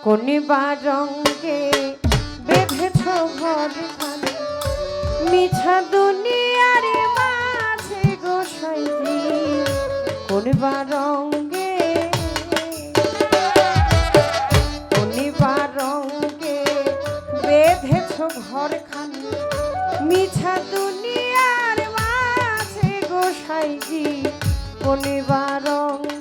কোনিবা রঙে বেঁধেছ ঘর খানে মিছা দুনিয়ার মাঝে গোসাইজি কোনিবা রঙে বেঁধেছ ঘর খানে মিছা দুনিয়ার মাঝে গোসাইজি কোনিবা রঙে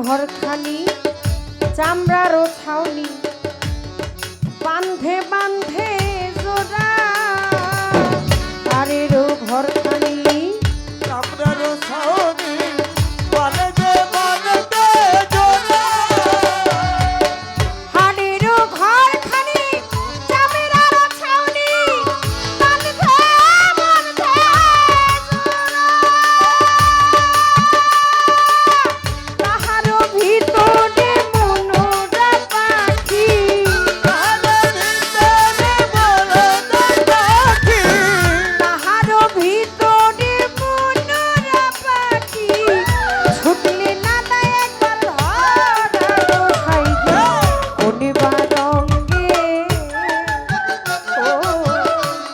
ঘরখানি চামড়ারও ছাউনি বান্ধে বান্ধে জোড়া হাড়েরও ঘরখানি চামড়ারও ছাউনি বান্ধে বান্ধে জোড়া হাড়েরও ঘরখানি চামড়ারও ছাউনি বান্ধে বান্ধে ভিতরে মনোরা পাখি তাহার ভিতরে মনোরা পাখি ছুটলে না দেয় একবার কোনিবা রঙে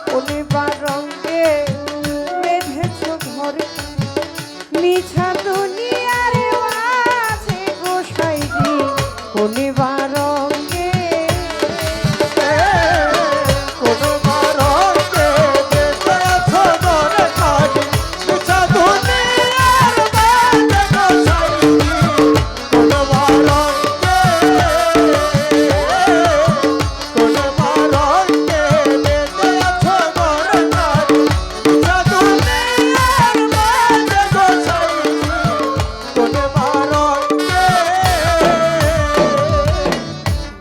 কোনিবা রঙে বেঁধেছ ঘর মিছা দুনিয়ার মাঝে গোসাইজি কোনিবা রঙে কোনিবা রঙে বেঁধেছ ঘর খানি মিছা দুনিয়ার মাঝে গোসাইজি কোনিবা রঙে কোনিবা রঙে বেঁধেছ ঘর খানি মিছা দুনিয়ার মাঝে গোসাইজি কোনিবা রঙে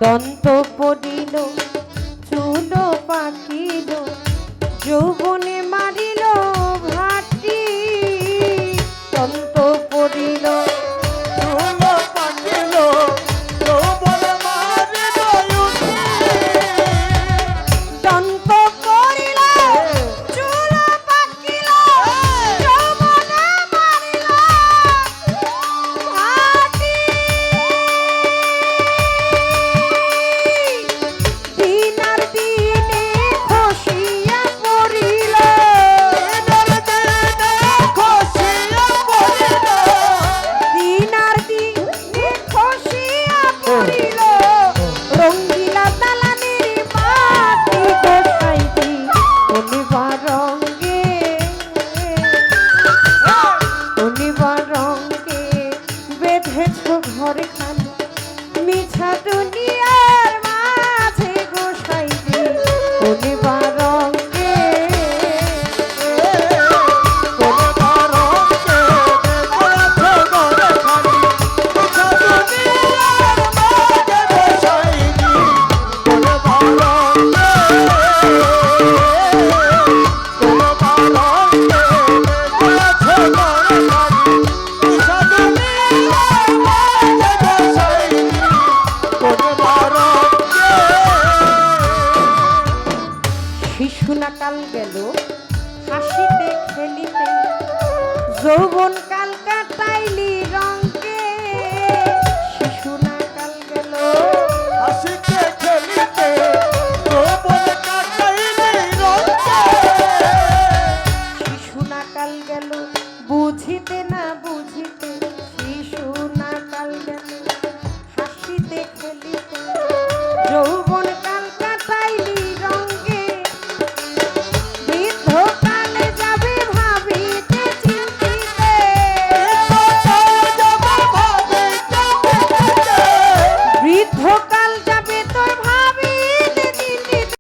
দন্ত পড়িল চুল পাকিল যৌবনে মারিল ভাটি দন্ত পড়িল চুল পাকিল যৌবনে মারিল দন্ত পড়িল চুল পাকিল যৌবনে মারিল ভাটি দিনার দিনে খসিয়া পড়িল দিনার দিনে খসিয়া পড়িল রঙ্গিলা দালানের মাটি গোসাইজি কোনিবা রঙে কোনিবা রঙে বেঁধেছ ঘর খানি মিছা দুনিয়ার মাঝে গোসাইজি কোনিবা রঙে কোনিবা রঙে বেঁধেছ ঘর খানি মিছা দুনিয়ার মাঝে গোসাইজি কোনিবা রঙে কোনিবা রঙে বেঁধেছ ঘর খানি মিছা দুনিয়ার মাঝে গোসাইজি কোনিবা রঙে শিশু না কাল গেল হাসিতে খেলিতে যৌবন কাল কাটাইলি রঙে শিশু না কাল গেল হাসিতে খেলিতে যৌবন কাটাইলি রঙে শিশু না কাল গেল বুঝিতে না